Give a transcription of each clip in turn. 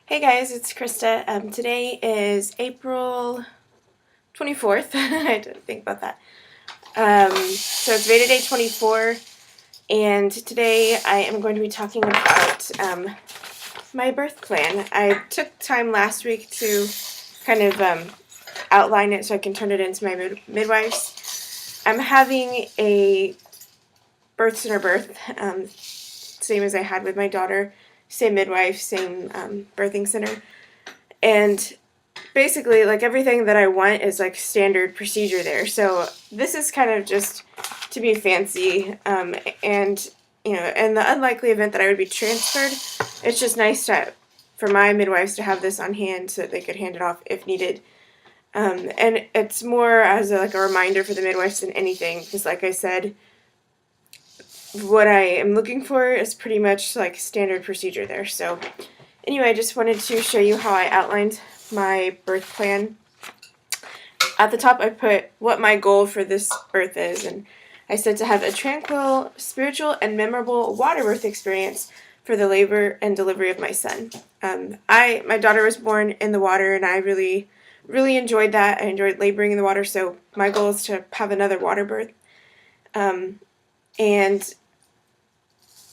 Hey guys, it's Krista. Today is April 24th. I didn't think about that. So it's VEDA Day 24, and today I am going to be talking about my birth plan. I took time last week to kind of outline it so I can turn it into my midwives. I'm having a birth center birth, same as I had with my daughter, same midwife, same birthing center. And basically, like, everything that I want is like standard procedure there. So this is kind of just to be fancy, and in the unlikely event that I would be transferred, it's just nice for my midwives to have this on hand so that they could hand it off if needed. And it's more as a reminder for the midwives than anything, because like I said, what I am looking for is pretty much like standard procedure there. So anyway, I just wanted to show you how I outlined my birth plan. At the top I put what my goal for this birth is, and I said to have a tranquil, spiritual, and memorable water birth experience for the labor and delivery of my son. My daughter was born in the water, and I really enjoyed that. I enjoyed laboring in the water, so my goal is to have another water birth. And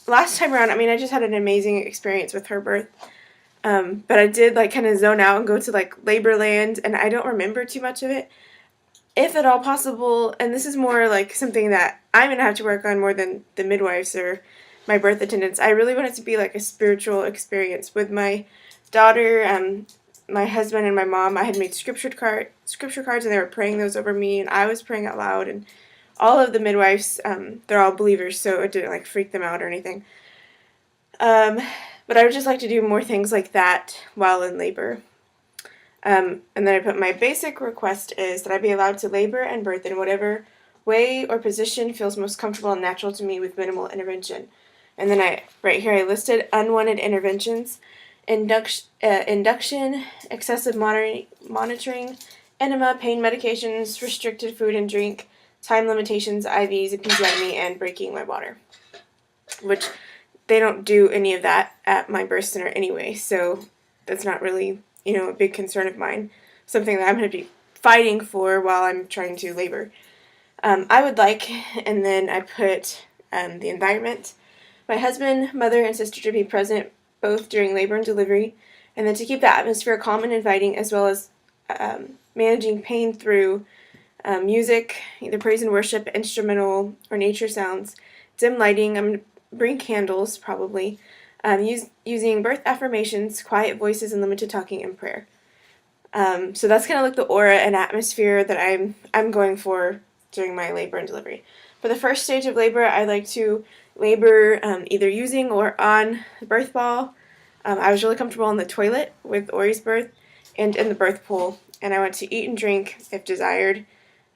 last time around, I just had an amazing experience with her birth. But I did kind of zone out and go to labor land, and I don't remember too much of it, if at all possible. And this is more something that I'm going to have to work on more than the midwives or my birth attendants. I really want it to be a spiritual experience with my daughter, my husband, and my mom. I had made scripture cards, and they were praying those over me, and I was praying out loud, and all of the midwives, they're all believers, so it didn't freak them out or anything. But I would just like to do more things like that while in labor. And then I put my basic request is that I be allowed to labor and birth in whatever way or position feels most comfortable and natural to me with minimal intervention. And then right here I listed unwanted interventions: induction, excessive monitoring, enema, pain medications, restricted food and drink, time limitations, IVs, episiotomy, and breaking my water. Which they don't do any of that at my birth center anyway, so that's not really, a big concern of mine. Something that I'm going to be fighting for while I'm trying to labor. I would like, and then I put the environment, my husband, mother, and sister to be present both during labor and delivery, and then to keep the atmosphere calm and inviting, as well as managing pain through music, either praise and worship, instrumental, or nature sounds, dim lighting. I'm going to bring candles, probably, using birth affirmations, quiet voices, and limited talking and prayer. So that's kind of the aura and atmosphere that I'm going for during my labor and delivery. For the first stage of labor, I like to labor either using or on the birth ball. I was really comfortable in the toilet with Ori's birth and in the birth pool, and I want to eat and drink if desired.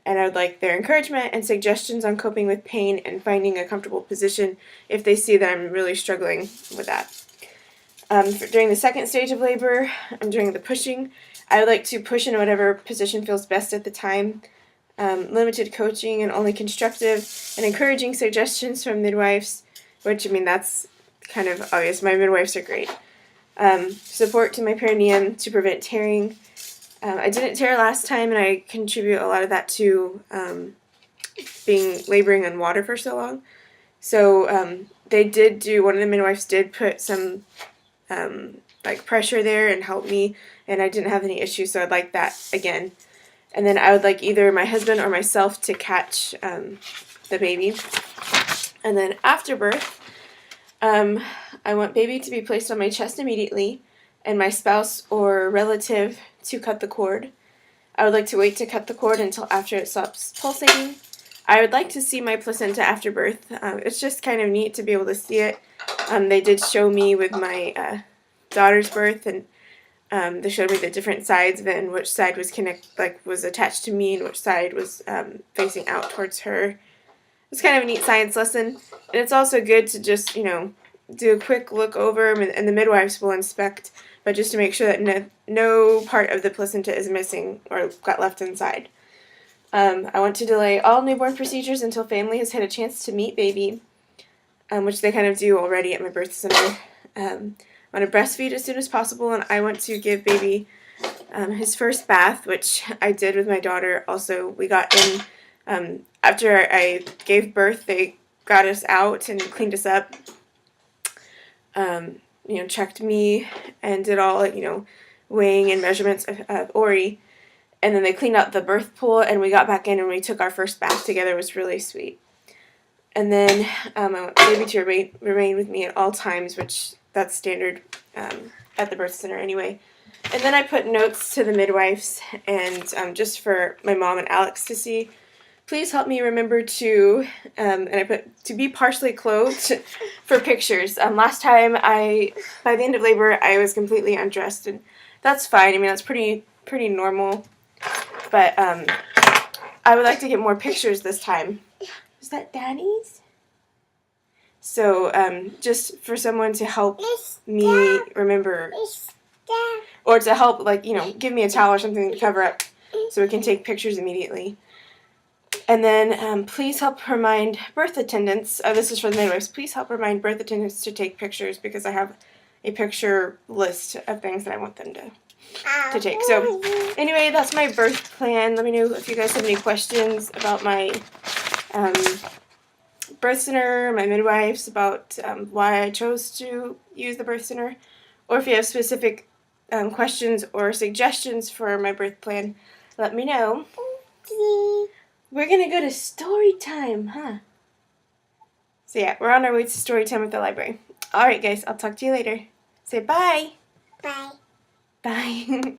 And I would like their encouragement and suggestions on coping with pain and finding a comfortable position if they see that I'm really struggling with that. During the second stage of labor, during the pushing, I would like to push in whatever position feels best at the time. Limited coaching and only constructive and encouraging suggestions from midwives, which, that's kind of obvious. My midwives are great. Support to my perineum to prevent tearing. I didn't tear last time, and I contribute a lot of that to laboring on water for so long. So one of the midwives did put some pressure there and help me, and I didn't have any issues, so I'd like that again. And then I would like either my husband or myself to catch the baby. And then after birth, I want baby to be placed on my chest immediately, and my spouse or relative to cut the cord. I would like to wait to cut the cord until after it stops pulsating. I would like to see my placenta after birth. It's just kind of neat to be able to see it. They did show me with my daughter's birth, and they showed me the different sides of it and which side was attached to me and which side was facing out towards her. It's kind of a neat science lesson, and it's also good to just do a quick look over, and the midwives will inspect, but just to make sure that no part of the placenta is missing or got left inside. I want to delay all newborn procedures until family has had a chance to meet baby, which they kind of do already at my birth center. want to breastfeed as soon as possible, and I want to give baby his first bath, which I did with my daughter. Also, we got in after I gave birth. They got us out and cleaned us up. Checked me and did all weighing and measurements of Ori, and then they cleaned out the birth pool, and we got back in and we took our first bath together. It was really sweet. And then I want baby to remain with me at all times, which that's standard at the birth center anyway. And then I put notes to the midwives, and just for my mom and Alex to see. Please help me remember to, and I put to be partially clothed for pictures. Last time by the end of labor, I was completely undressed, and that's fine. I mean, that's pretty normal. But I would like to get more pictures this time. Is that Danny's? So just for someone to help me remember, or to help, give me a towel or something to cover up so we can take pictures immediately. And then please help remind birth attendants, this is for the midwives, please help remind birth attendants to take pictures, because I have a picture list of things that I want them to take. So anyway, that's my birth plan. Let me know if you guys have any questions about my birth center, my midwives, about why I chose to use the birth center, or if you have specific questions or suggestions for my birth plan, let me know. We're going to go to story time, huh? So yeah, we're on our way to story time at the library. Alright guys, I'll talk to you later. Say bye. Bye. Bye.